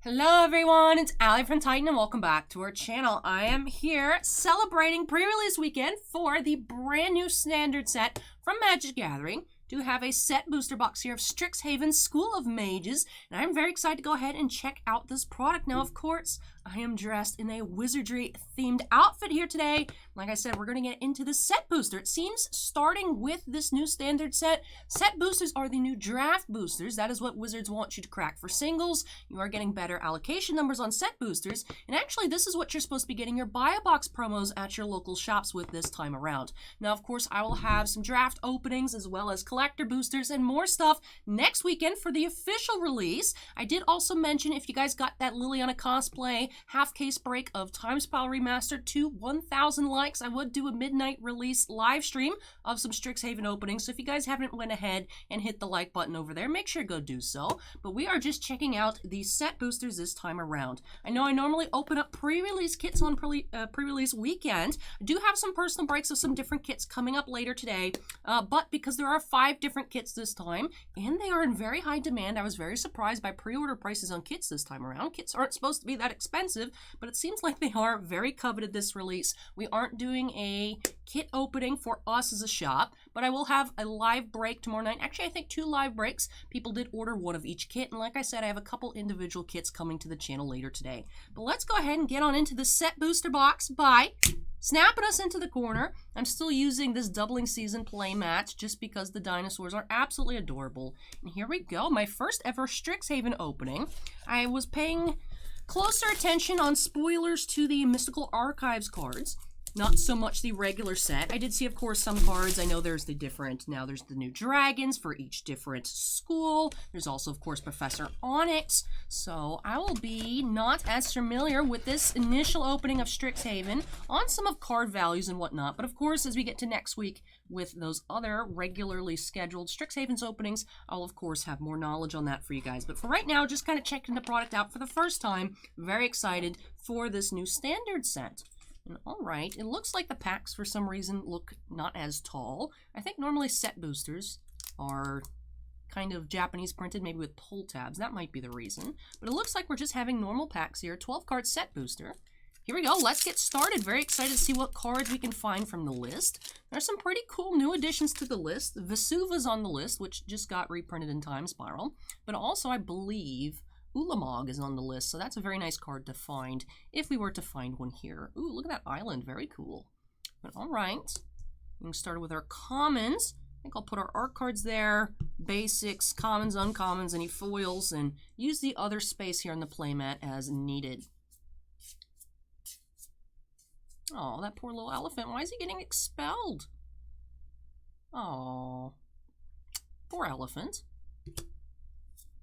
Hello everyone, it's Allie from Titan and welcome back to our channel. I am here celebrating pre-release weekend for the brand new standard set from Magic Gathering. Do have a set booster box here of Strixhaven School of Mages, and I'm very excited to go ahead and check out this product. Now, of course, I am dressed in a wizardry themed outfit here today. Like I said, we're going to get into the set booster. It seems starting with this new standard set boosters are the new draft boosters. That is what Wizards want you to crack for singles. You are getting better allocation numbers on set boosters, and actually this is what you're supposed to be getting your buy a box promos at your local shops with this time around. Now, of course, I will have some draft openings as well as collector boosters and more stuff next weekend for the official release. I did also mention if you guys got that Liliana cosplay half case break of Time Spiral Remastered to 1,000 likes, I would do a midnight release live stream of some Strixhaven openings. So if you guys haven't went ahead and hit the like button over there, make sure to go do so. But we are just checking out the set boosters this time around. I know I normally open up pre-release kits on pre-release weekend. I do have some personal breaks of some different kits coming up later today, but because there are 5 different kits this time, and they are in very high demand, I was very surprised by pre-order prices on kits this time around. Kits aren't supposed to be that expensive, but it seems like they are very coveted this release. We aren't doing a kit opening for us as a shop, but I will have a live break tomorrow night. Actually, I think 2 live breaks. People did order one of each kit, and like I said, I have a couple individual kits coming to the channel later today. But let's go ahead and get on into the set booster box by snapping us into the corner. I'm still using this doubling season play mat just because the dinosaurs are absolutely adorable. And here we go, my first ever Strixhaven opening. I was paying closer attention on spoilers to the Mystical Archives cards, not so much the regular set. I did see, of course, some cards. I know there's the different, now there's the new dragons for each different school. There's also, of course, Professor Onyx. So I will be not as familiar with this initial opening of Strixhaven on some of card values and whatnot. But of course, as we get to next week with those other regularly scheduled Strixhaven's openings, I'll of course have more knowledge on that for you guys. But for right now, just kind of checking the product out for the first time. Very excited for this new standard set. And alright, it looks like the packs for some reason look not as tall. I think normally set boosters are kind of Japanese printed, maybe with pull tabs. That might be the reason. But it looks like we're just having normal packs here. 12 card set booster. Here we go, let's get started. Very excited to see what cards we can find from the list. There's some pretty cool new additions to the list. Vesuva's on the list, which just got reprinted in Time Spiral. But also, I believe Ulamog is on the list, so that's a very nice card to find if we were to find one here. Ooh, look at that island, very cool. But all right, we can start with our commons. I think I'll put our art cards there, basics, commons, uncommons, any foils, and use the other space here on the playmat as needed. Oh, that poor little elephant. Why is he getting expelled? Oh, poor elephant.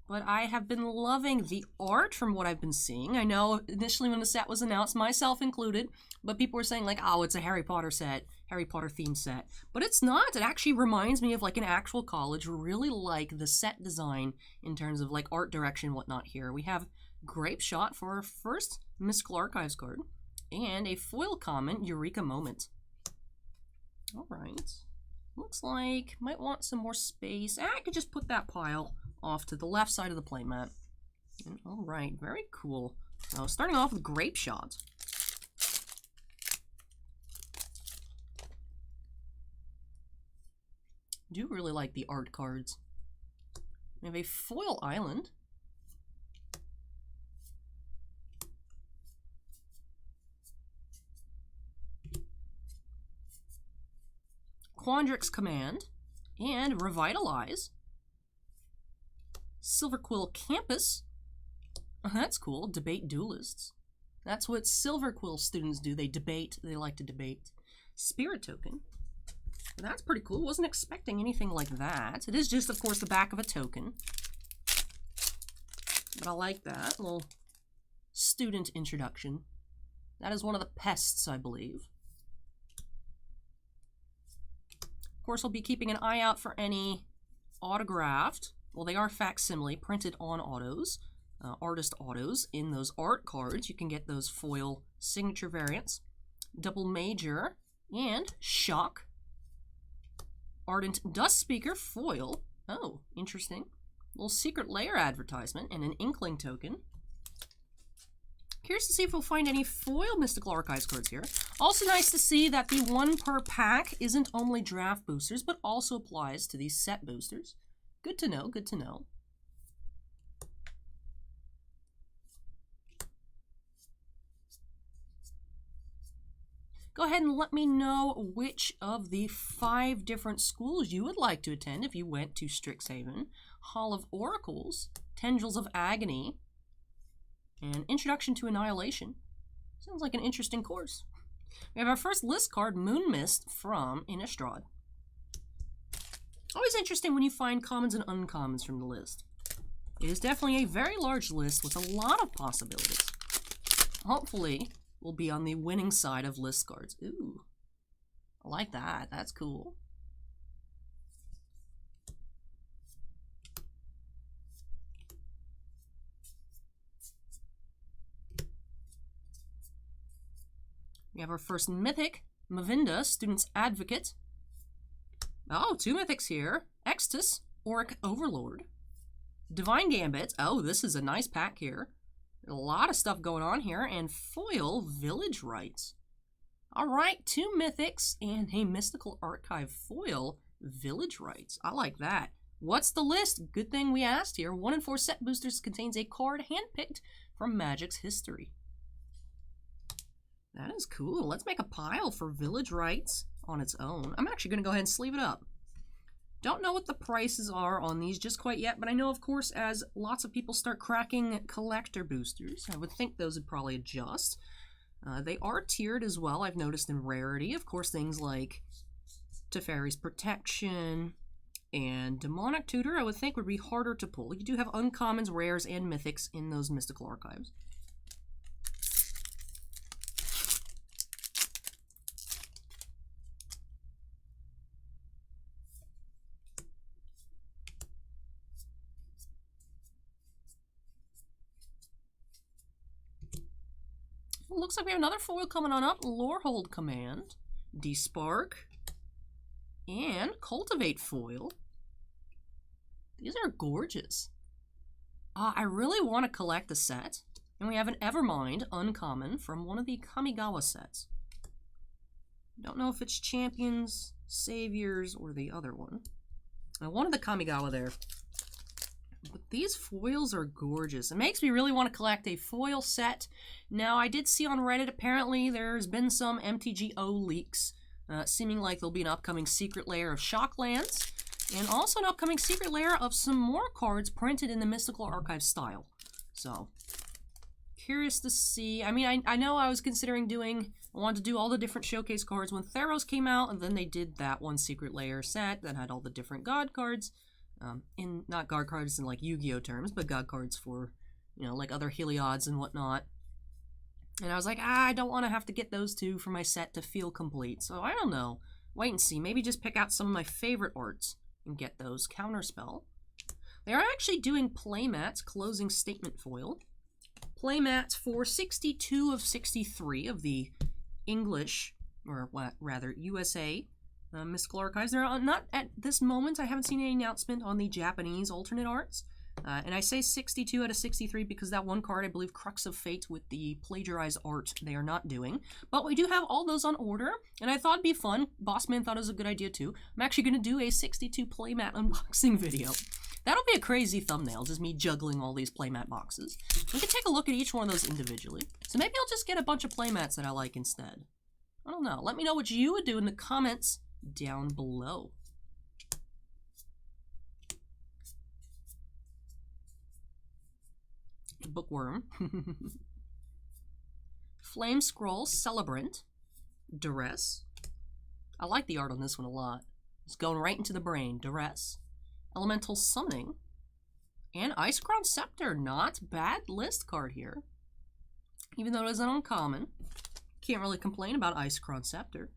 But I have been loving the art from what I've been seeing. I know initially when the set was announced, myself included, but people were saying like, oh, it's a Harry Potter set, Harry Potter themed set. But it's not. It actually reminds me of like an actual college. Really like the set design in terms of like art direction and whatnot here. We have Grape Shot for our first Mystical Archives card and a foil common, Eureka Moment. All right. Looks like might want some more space. I could just put that pile off to the left side of the playmat. All right, very cool. Now, starting off with Grape Shot. Do really like the art cards. We have a foil island. Quandrix Command and Revitalize. Silverquill Campus. Oh, that's cool. Debate Duelists. That's what Silverquill students do. They debate. They like to debate. Spirit Token. That's pretty cool. Wasn't expecting anything like that. It is just, of course, the back of a token. But I like that. A little student introduction. That is one of the pests, I believe. Of course, I'll be keeping an eye out for any autographed. Well, they are facsimile, printed on autos, artist autos. In those art cards, you can get those foil signature variants. Double Major and Shock. Ardent Dust Speaker foil. Oh, interesting. Little secret layer advertisement and an Inkling token. Curious to see if we'll find any foil Mystical Archives cards here. Also nice to see that the 1 per pack isn't only draft boosters, but also applies to these set boosters. Good to know, good to know. Go ahead and let me know which of the 5 different schools you would like to attend if you went to Strixhaven, Hall of Oracles, Tendrils of Agony, and Introduction to Annihilation. Sounds like an interesting course. We have our first list card, Moon Mist from Innistrad. Always interesting when you find commons and uncommons from the list. It is definitely a very large list with a lot of possibilities. Hopefully, we'll be on the winning side of list cards. Ooh, I like that. That's cool. We have our first Mythic, Mavinda, Student's Advocate. Oh, 2 Mythics here. Extus, Auric Overlord. Divine Gambit. Oh, this is a nice pack here. A lot of stuff going on here. And foil Village Rites. Alright, 2 Mythics and a Mystical Archive foil Village Rites. I like that. What's the list? Good thing we asked here. 1 in 4 set boosters contains a card handpicked from Magic's history. That is cool. Let's make a pile for Village Rites on its own. I'm actually going to go ahead and sleeve it up. Don't know what the prices are on these just quite yet, but I know, of course, as lots of people start cracking collector boosters, I would think those would probably adjust. They are tiered as well, I've noticed, in rarity. Of course, things like Teferi's Protection and Demonic Tutor, I would think, would be harder to pull. You do have uncommons, rares, and mythics in those Mystical Archives. Looks like we have another foil coming on up. Lorehold Command, Despark, and Cultivate foil. These are gorgeous. I really want to collect the set. And we have an Evermind uncommon from one of the Kamigawa sets. Don't know if it's Champions, Saviors, or the other one. One of the Kamigawa there. But these foils are gorgeous. It makes me really want to collect a foil set. Now, I did see on Reddit, apparently there's been some MTGO leaks, seeming like there'll be an upcoming secret layer of Shocklands, and also an upcoming secret layer of some more cards printed in the Mystical Archive style. So, curious to see. I mean, I know I was considering I wanted to do all the different showcase cards when Theros came out, and then they did that one secret layer set that had all the different god cards. Not god cards in like Yu-Gi-Oh terms, but god cards for, you know, like other Heliods and whatnot. And I was like, I don't want to have to get those 2 for my set to feel complete. So I don't know. Wait and see. Maybe just pick out some of my favorite arts and get those. Counterspell. They are actually doing playmats, closing statement foil. Playmats for 62 of 63 of the English, or rather USA, Mystical Archives. There are not at this moment. I haven't seen any announcement on the Japanese alternate arts. And I say 62 out of 63 because that one card, I believe, Crux of Fate with the plagiarized art, they are not doing. But we do have all those on order, and I thought it'd be fun. Bossman thought it was a good idea too. I'm actually going to do a 62 playmat unboxing video. That'll be a crazy thumbnail, just me juggling all these playmat boxes. We can take a look at each one of those individually. So maybe I'll just get a bunch of playmats that I like instead. I don't know. Let me know what you would do in the comments down below. Bookworm. Flame Scroll, Celebrant, Duress. I like the art on this one a lot. It's going right into the brain. Duress. Elemental Summoning. And Icecrown Scepter. Not bad list card here. Even though it is an uncommon. Can't really complain about Icecrown Scepter.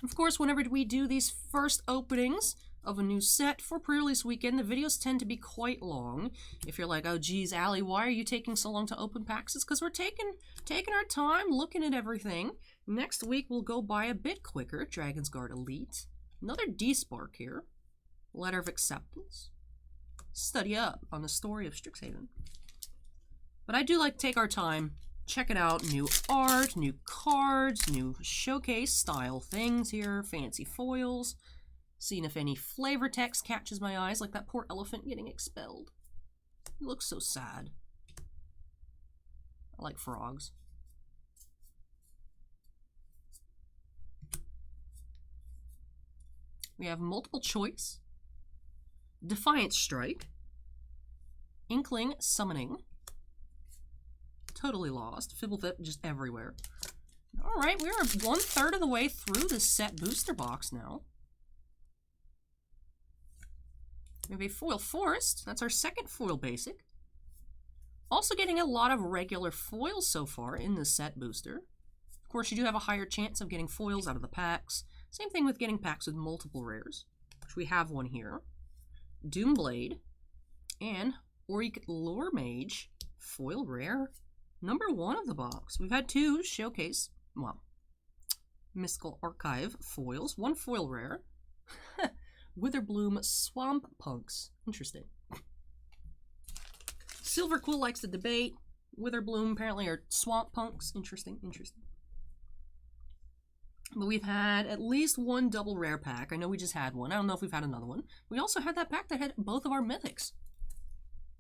Of course, whenever we do these first openings of a new set for pre-release weekend, the videos tend to be quite long. If you're like, oh geez, Allie, why are you taking so long to open packs? It's because we're taking our time, looking at everything. Next week, we'll go by a bit quicker. Dragon's Guard Elite, Another D-Spark here. Letter of Acceptance. Study up on the story of Strixhaven. But I do like to take our time, check it out. New art, new cards, new showcase style things here, fancy foils. Seeing if any flavor text catches my eyes, like that poor elephant getting expelled. It looks so sad. I like frogs. We have multiple choice, Defiant Strike, Inkling Summoning, Totally Lost, Fibblethip just everywhere. Alright, we are 1/3 of the way through this set booster box now. We have a foil Forest, that's our second foil basic. Also getting a lot of regular foils so far in this set booster. Of course, you do have a higher chance of getting foils out of the packs. Same thing with getting packs with multiple rares, which we have one here. Doomblade and Auric Lore Mage, foil rare, #1 of the box. We've had 2 showcase, well, Mystical Archive foils, 1 foil rare. Witherbloom Swamp Punks, interesting. Silver Quill likes to debate. Witherbloom apparently are swamp punks, interesting. But we've had at least 1 double rare pack. I know we just had one. I don't know if we've had another one. We also had that pack that had both of our mythics.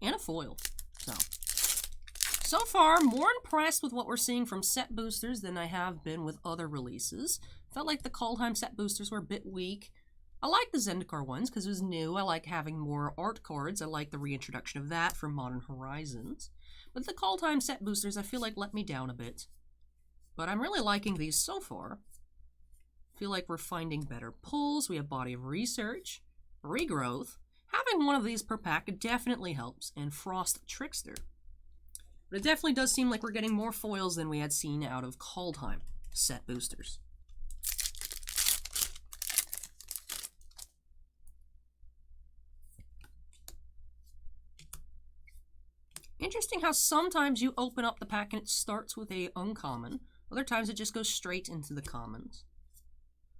And a foil. So far, more impressed with what we're seeing from set boosters than I have been with other releases. Felt like the Kaldheim set boosters were a bit weak. I like the Zendikar ones because it was new. I like having more art cards. I like the reintroduction of that from Modern Horizons. But the Kaldheim set boosters, I feel like let me down a bit. But I'm really liking these so far. Feel like we're finding better pulls. We have Body of Research, Regrowth. Having one of these per pack definitely helps, and Frost Trickster. But it definitely does seem like we're getting more foils than we had seen out of Kaldheim set boosters. Interesting how sometimes you open up the pack and it starts with a uncommon. Other times it just goes straight into the commons.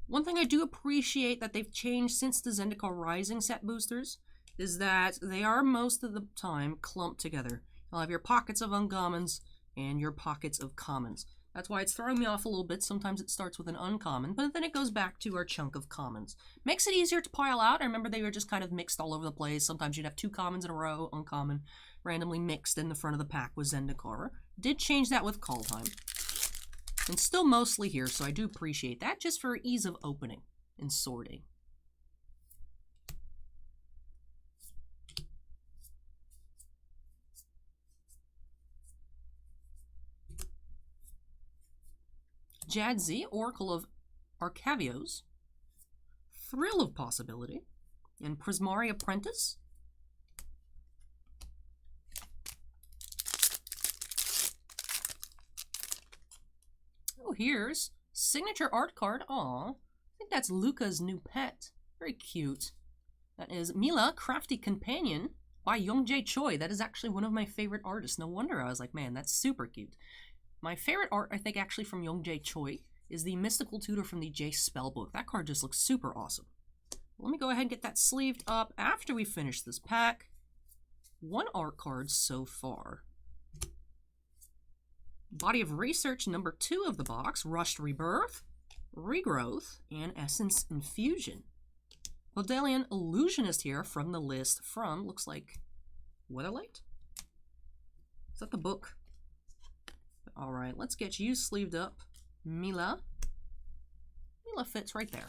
One thing I do appreciate that they've changed since the Zendikar Rising set boosters is that they are most of the time clumped together. You'll have your pockets of uncommons and your pockets of commons. That's why it's throwing me off a little bit. Sometimes it starts with an uncommon, but then it goes back to our chunk of commons. Makes it easier to pile out. I remember they were just kind of mixed all over the place. Sometimes you'd have 2 commons in a row, uncommon, randomly mixed in the front of the pack with Zendikar. Did change that with Kaldheim. And still mostly here, so I do appreciate that, just for ease of opening and sorting. Jadzi, Oracle of Arcavios, Thrill of Possibility, and Prismari Apprentice. Oh, here's signature art card. Aw, I think that's Luca's new pet. Very cute. That is Mila, Crafty Companion by Youngjae Choi. That is actually one of my favorite artists. No wonder I was like, man, that's super cute. My favorite art, I think, actually from Youngjae Choi is the Mystical Tutor from the J Spellbook. That card just looks super awesome. Let me go ahead and get that sleeved up after we finish this pack. 1 art card so far. Body of Research, #2 of the box. Rushed Rebirth, Regrowth, and Essence Infusion. Bodelian Illusionist here from the list from, looks like, Weatherlight? Is that the book? Alright, let's get you sleeved up. Mila. Mila fits right there.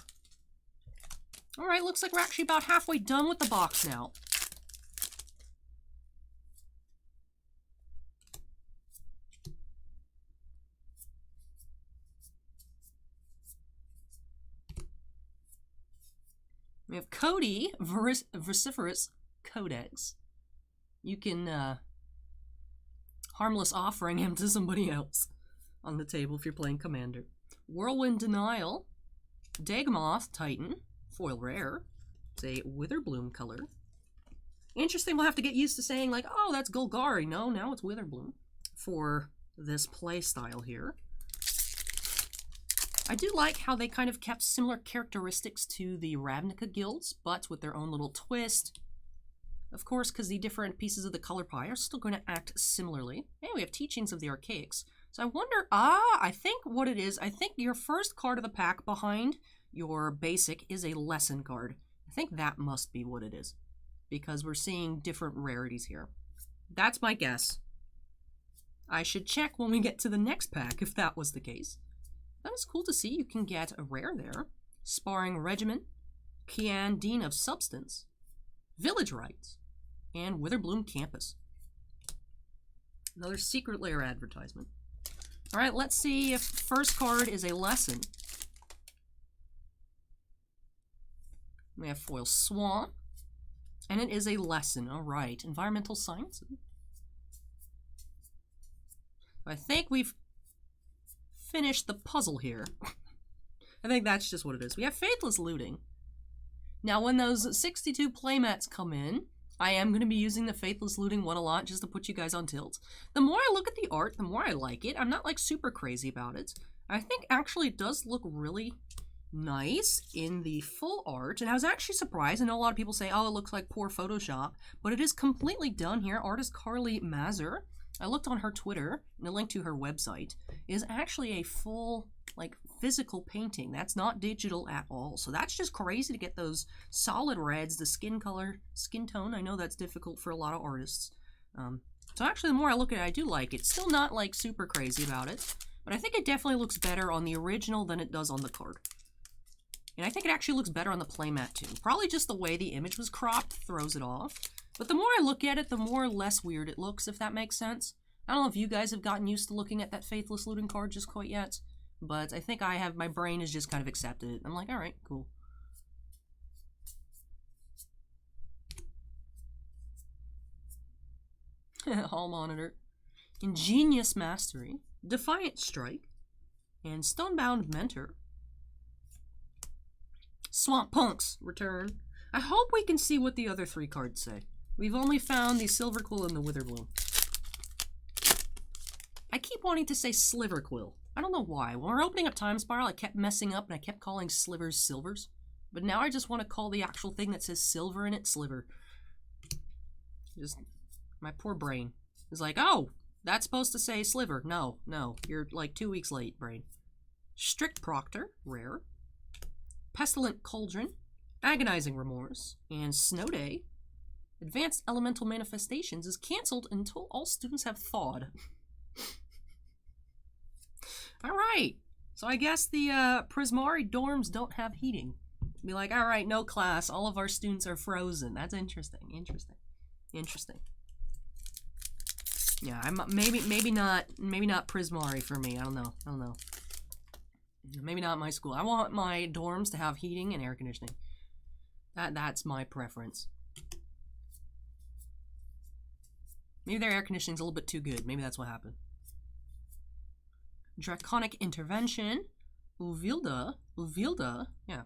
Alright, looks like we're actually about halfway done with the box now. We have Cody, Vociferous Codex. You can harmless offering him to somebody else on the table if you're playing Commander. Whirlwind Denial, Dagmoth Titan, foil rare. It's a Witherbloom color. Interesting, we'll have to get used to saying like, oh, that's Golgari. No, now it's Witherbloom for this play style here. I do like how they kind of kept similar characteristics to the Ravnica guilds, but with their own little twist. Of course, because the different pieces of the color pie are still going to act similarly. And we have Teachings of the Archaics. So I wonder, I think what it is, I think your first card of the pack behind your basic is a lesson card. I think that must be what it is, because we're seeing different rarities here. That's my guess. I should check when we get to the next pack if that was the case. That is cool to see. You can get a rare there. Sparring Regiment, Kian, Dean of Substance, Village Rites, and Witherbloom Campus. Another Secret Lair advertisement. All right, let's see if first card is a lesson. We have Foil Swamp, and it is a lesson. All right, Environmental Science. I think we've finished the puzzle here. I think that's just what it is. We have Faithless Looting. Now, when those 62 playmats come in, I am going to be using the Faithless Looting one a lot just to put you guys on tilt. The more I look at the art, the more I like it. I'm not like super crazy about it. I think actually it does look really nice in the full art, and I was actually surprised. I know a lot of people say, oh, it looks like poor Photoshop, but it is completely done here. Artist Carly Mazur, I looked on her Twitter, and a link to her website, is actually a full, like, physical painting. That's not digital at all. So that's just crazy to get those solid reds, the skin color, skin tone. I know that's difficult for a lot of artists. So actually, the more I look at it, I do like it. Still not, like, super crazy about it, but I think it definitely looks better on the original than it does on the card. And I think it actually looks better on the playmat, too. Probably just the way the image was cropped throws it off. But the more I look at it, the more less weird it looks, if that makes sense. I don't know if you guys have gotten used to looking at that Faithless Looting card just quite yet, but I think I have, my brain has just kind of accepted it. I'm like, alright, cool. Hall Monitor. Ingenious Mastery. Defiant Strike. And Stonebound Mentor. Swamp Punks return. I hope we can see what the other three cards say. We've only found the Silverquill and the Witherbloom. I keep wanting to say Sliverquill. I don't know why. When we're opening up Time Spiral, I kept messing up and I kept calling slivers silvers. But now I just want to call the actual thing that says silver in it sliver. Just, my poor brain is like, oh, that's supposed to say sliver. No, no, you're like 2 weeks late, brain. Strict Proctor, rare. Pestilent Cauldron, Agonizing Remorse, and Snow Day. Advanced Elemental Manifestations is cancelled until all students have thawed. Alright, so I guess the Prismari dorms don't have heating. Be like, alright, no class, all of our students are frozen. That's interesting, interesting, interesting. Yeah, maybe not Prismari for me. I don't know. Maybe not my school. I want my dorms to have heating and air conditioning. That's my preference. Maybe their air conditioning's a little bit too good. Maybe that's what happened. Draconic Intervention. Uvilda, yeah.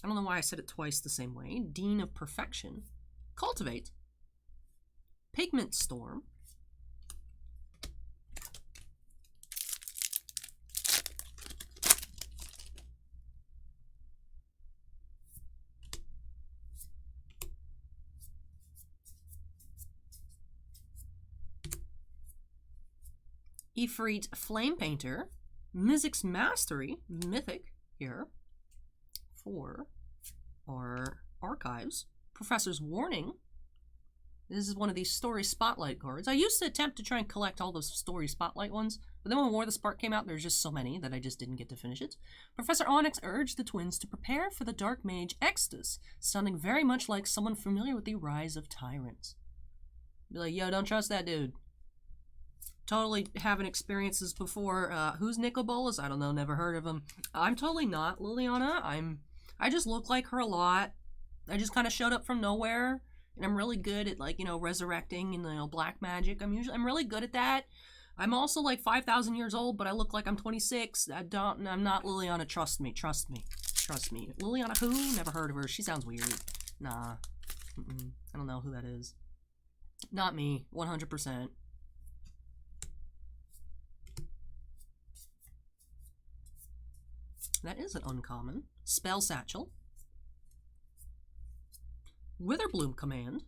I don't know why I said it twice the same way. Dean of Perfection. Cultivate. Pigment Storm. Ifrit Flame Painter, Mythic's Mastery, Mythic, here, for our archives. Professor's Warning. This is one of these Story Spotlight cards. I used to attempt to try and collect all those Story Spotlight ones, but then when War of the Spark came out, there's just so many that I just didn't get to finish it. Professor Onyx urged the twins to prepare for the Dark Mage Exodus, sounding very much like someone familiar with the Rise of Tyrants. Be like, yo, don't trust that dude. Totally having experiences before. Who's Nicol Bolas? I don't know, never heard of him. I'm totally not Liliana. I just look like her a lot. I just kind of showed up from nowhere, and I'm really good at, like, you know, resurrecting and, you know, black magic. I'm really good at that. I'm also like 5,000 years old, but I look like I'm 26. I'm not Liliana. Trust me. Liliana who? Never heard of her. She sounds weird. Nah. I don't know who that is. Not me. 100%. That is an uncommon. Spell Satchel. Witherbloom Command.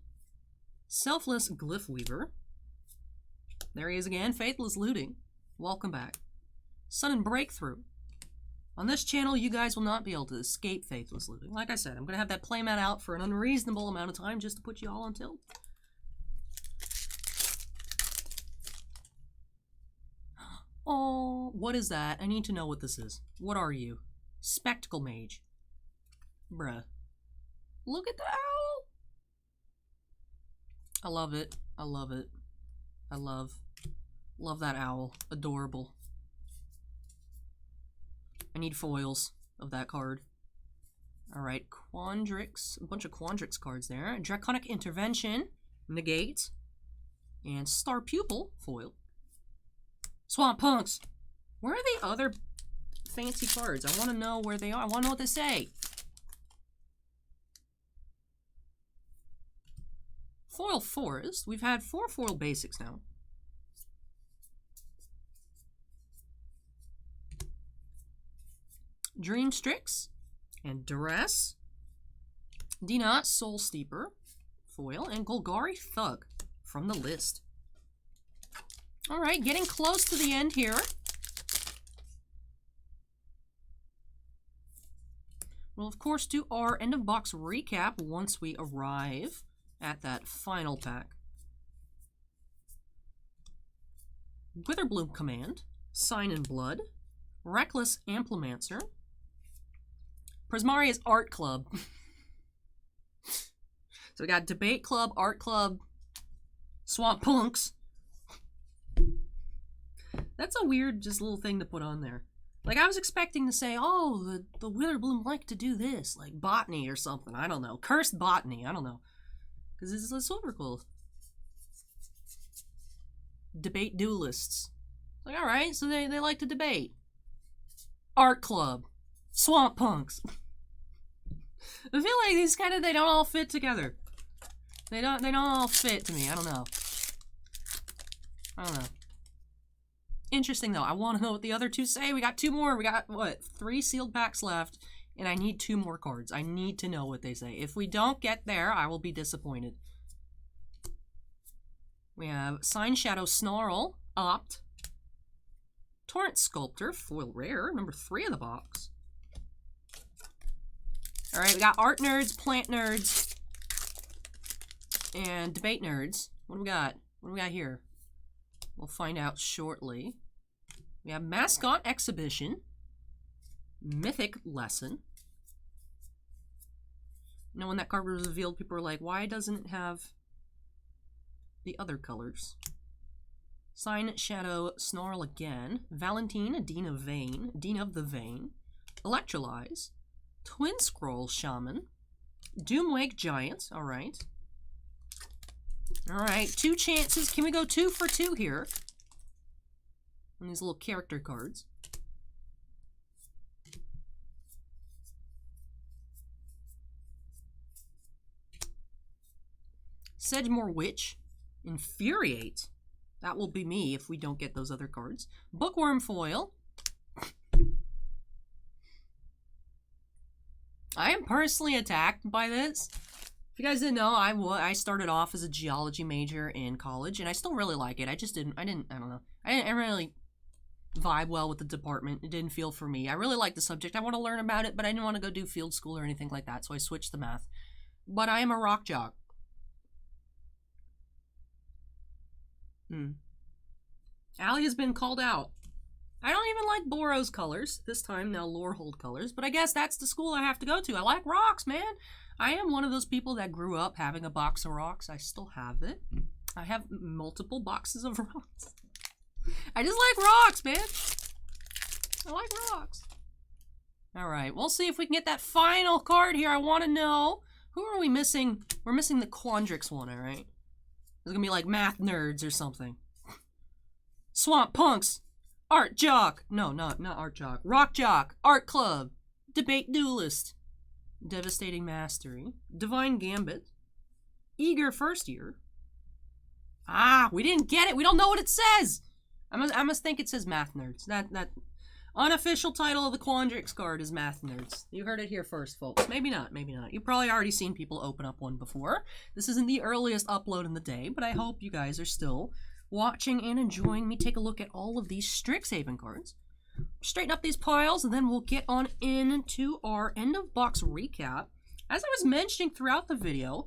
Selfless Glyph Weaver. There he is again. Faithless Looting. Welcome back. Sudden Breakthrough. On this channel, you guys will not be able to escape Faithless Looting. Like I said, I'm going to have that playmat out for an unreasonable amount of time just to put you all on tilt. Oh, what is that? I need to know what this is. What are you? Spectacle Mage. Bruh. Look at the owl! I love it. I love it. I love that owl. Adorable. I need foils of that card. Alright, Quandrix. A bunch of Quandrix cards there. Draconic Intervention. Negate. And Star Pupil. Foil. Swamp Punks! Where are the other fancy cards? I want to know where they are. I want to know what they say. Foil Forest. We've had 4 foil basics now. Dream Strix and Duress. Dina Soul Steeper. Foil. And Golgari Thug from the list. Alright, getting close to the end here. We'll, of course, do our end-of-box recap once we arrive at that final pack. Witherbloom Command. Sign in Blood. Reckless Amplimancer. Prismaria's Art Club. So we got Debate Club, Art Club, Swamp Punks. That's a weird just little thing to put on there. Like, I was expecting to say, oh, the Witherbloom like to do this, like botany or something. I don't know. Cursed botany. I don't know. Because this is super cool. Debate duelists. Like, alright, so they like to debate. Art Club. Swamp Punks. I feel like these kind of, they don't all fit together. They don't all fit to me. I don't know. Interesting, though. I want to know what the other two say. We got 2 more. We got, what, 3 sealed packs left. And I need 2 more cards. I need to know what they say. If we don't get there, I will be disappointed. We have Sign Shadow Snarl, Opt. Torrent Sculptor, foil rare, number 3 in the box. Alright, we got Art Nerds, Plant Nerds, and Debate Nerds. What do we got? What do we got here? We'll find out shortly. We have Mascot Exhibition. Mythic Lesson. You know, when that card was revealed, people were like, why doesn't it have the other colors? Sign Shadow Snarl again. Valentine, Dean of the Vein. Electrolyze. Twin Scroll Shaman. Doomwake Giant. Alright. Alright, 2 chances. Can we go 2 for 2 here? On these little character cards. Sedgemoor Witch. Infuriate. That will be me if we don't get those other cards. Bookworm Foil. I am personally attacked by this. If you guys didn't know, I started off as a geology major in college, and I still really like it. I don't know. I didn't really vibe well with the department. It didn't feel for me. I really like the subject. I want to learn about it, but I didn't want to go do field school or anything like that, so I switched to math. But I am a rock jock. Allie has been called out. I don't even like Boros colors. This time, now Lorehold colors. But I guess that's the school I have to go to. I like rocks, man. I am one of those people that grew up having a box of rocks. I still have it. I have multiple boxes of rocks. I just like rocks, man. I like rocks. Alright, we'll see if we can get that final card here. I want to know, who are we missing? We're missing the Quandrix one, alright? It's gonna be like Math Nerds or something. Swamp Punks. Art Jock. No, not Art Jock. Rock Jock. Art Club. Debate Duelist. Devastating Mastery. Divine Gambit. Eager First Year. Ah, we didn't get it. We don't know what it says. I must think it says Math Nerds. That Unofficial title of the Quandrix card is Math Nerds. You heard it here first, folks. Maybe not, maybe not. You've probably already seen people open up one before. This isn't the earliest upload in the day, but I hope you guys are still watching and enjoying me take a look at all of these Strixhaven cards. Straighten up these piles, and then we'll get on into our end of box recap. As I was mentioning throughout the video,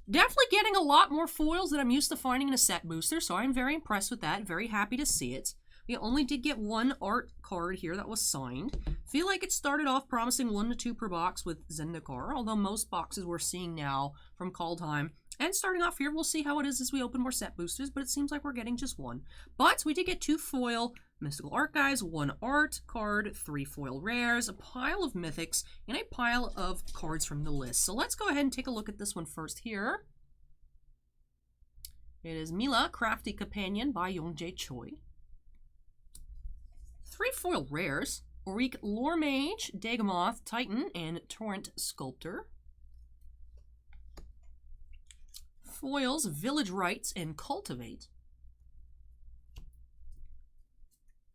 definitely getting a lot more foils than I'm used to finding in a set booster, so I'm very impressed with that. Very happy to see it. We only did get one art card here that was signed. Feel like it started off promising 1 to 2 per box with Zendikar, although most boxes we're seeing now from Kaldheim. And starting off here, we'll see how it is as we open more set boosters, but it seems like we're getting just one. But we did get 2 foil Mystical Archives, 1 art card, 3 foil rares, a pile of mythics, and a pile of cards from the list. So let's go ahead and take a look at this one first here. It is Mila, Crafty Companion by Yongjae Choi. 3 foil rares, Auric Lore Mage, Dagomoth, Titan, and Torrent Sculptor. Foils, Village Rites, and Cultivate.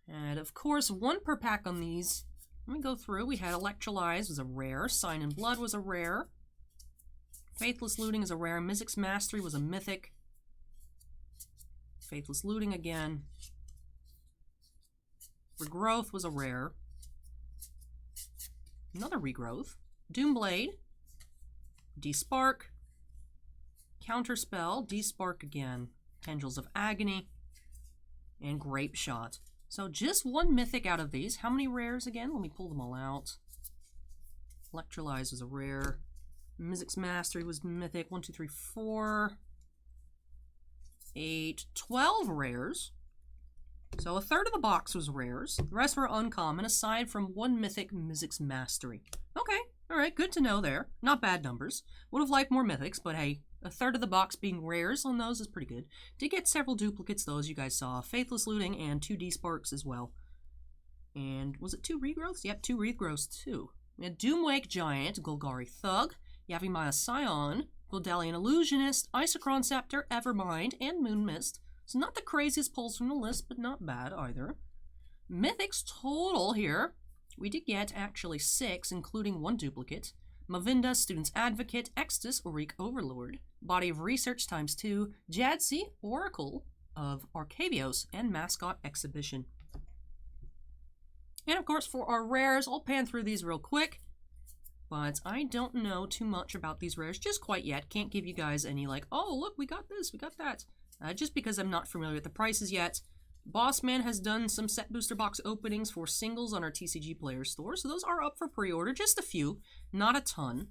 And of course, 1 per pack on these. Let me go through. We had Electrolyze was a rare, Sign in Blood was a rare, Faithless Looting is a rare, Mythic's Mastery was a mythic, Faithless Looting again, Regrowth was a rare, another Regrowth, Doomblade, Despark, Counterspell, Despark again, Tendrils of Agony, and Grape Shot. So just 1 mythic out of these. How many rares again? Let me pull them all out. Electrolyze was a rare. Mythic's Mastery was mythic. 1, 2, 3, 4, 8, 12 rares. So a third of the box was rares. The rest were uncommon, aside from 1 mythic Mythic's Mastery. Okay, alright, good to know there. Not bad numbers. Would have liked more mythics, but hey, a third of the box being rares on those is pretty good. Did get several duplicates, though, as you guys saw. Faithless Looting and 2 Desparks as well. And was it 2 Regrowths? Yep, 2 Regrowths, too. We had Doomwake Giant, Golgari Thug, Yavimaya Scion, Goldalian Illusionist, Isochron Scepter, Evermind, and Moon Mist. So not the craziest pulls from the list, but not bad either. Mythics total here. We did get actually 6, including 1 duplicate. Mavinda, Student's Advocate, Extus, Auric Overlord, Body of Research ×2, Jadsi, Oracle of Arcavios, and Mascot Exhibition. And of course, for our rares, I'll pan through these real quick, but I don't know too much about these rares just quite yet. Can't give you guys any like, oh, look, we got this, we got that. Just because I'm not familiar with the prices yet. Bossman has done some set booster box openings for singles on our TCG Player Store, so those are up for pre-order, just a few, not a ton.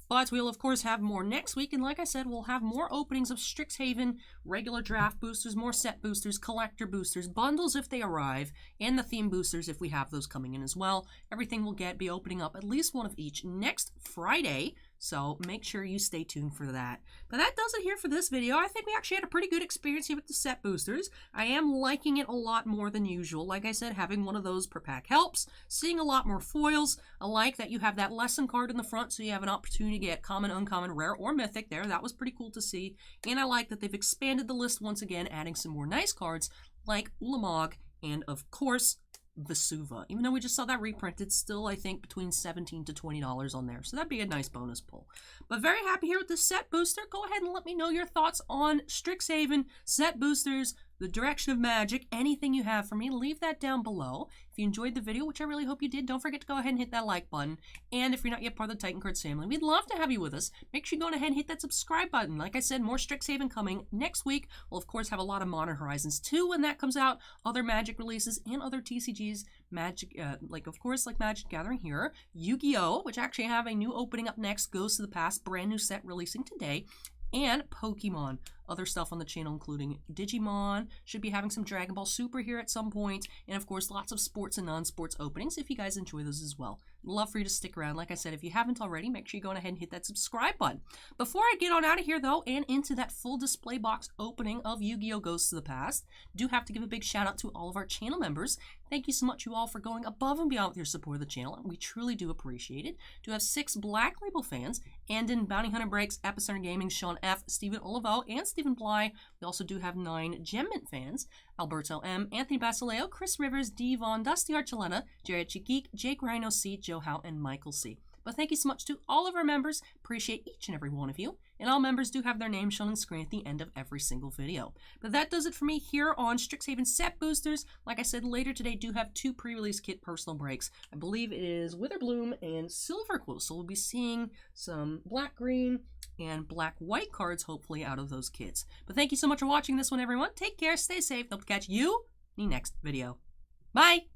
But we'll, of course, have more next week, and like I said, we'll have more openings of Strixhaven, regular draft boosters, more set boosters, collector boosters, bundles if they arrive, and the theme boosters if we have those coming in as well. Everything will be opening up at least one of each next Friday, so make sure you stay tuned for that. But that does it here for this video. I think we actually had a pretty good experience here with the set boosters. I am liking it a lot more than usual. Like I said, having one of those per pack helps. Seeing a lot more foils. I like that you have that lesson card in the front, so you have an opportunity to get common, uncommon, rare, or mythic there. That was pretty cool to see. And I like that they've expanded the list once again, adding some more nice cards like Ulamog and, of course, Vesuva. Even though we just saw that reprinted, still I think between $17 to $20 on there. So that'd be a nice bonus pull. But very happy here with the set booster. Go ahead and let me know your thoughts on Strixhaven, set boosters, the direction of Magic, anything you have for me. Leave that down below. If you enjoyed the video, which I really hope you did, don't forget to go ahead and hit that like button. And if you're not yet part of the Titan Cards family, we'd love to have you with us. Make sure you go ahead and hit that subscribe button. Like I said, more Strixhaven coming next week. We'll, of course, have a lot of Modern Horizons 2 when that comes out, other Magic releases, and other TCGs, Magic, like Magic Gathering here, Yu-Gi-Oh!, which actually have a new opening up next, Goes to the Past, brand new set releasing today, and Pokemon. Other stuff on the channel, including Digimon, should be having some Dragon Ball Super here at some point, and of course lots of sports and non-sports openings if you guys enjoy those as well. Love for you to stick around. Like I said, if you haven't already, make sure you go ahead and hit that subscribe button. Before I get on out of here though, and into that full display box opening of Yu-Gi-Oh! Goes to the Past, do have to give a big shout out to all of our channel members. Thank you so much, you all, for going above and beyond with your support of the channel. We truly do appreciate it. To have 6 Black Label fans, Andon, Bounty Hunter Breaks, Epicenter Gaming, Sean F., Stephen Olivo, and Stephen Bly. We also do have 9 Gemmint fans, Alberto M., Anthony Basileo, Chris Rivers, D. Vaughn, Dusty Archuleta, Jared Geek, Jake Rhino C., Joe Howe, and Michael C. But thank you so much to all of our members. Appreciate each and every one of you. And all members do have their names shown on screen at the end of every single video. But that does it for me here on Strixhaven Set Boosters. Like I said, later today do have 2 pre-release kit personal breaks. I believe it is Witherbloom and Silvercloak. So we'll be seeing some black-green and black-white cards, hopefully, out of those kits. But thank you so much for watching this one, everyone. Take care, stay safe, and hope to catch you in the next video. Bye!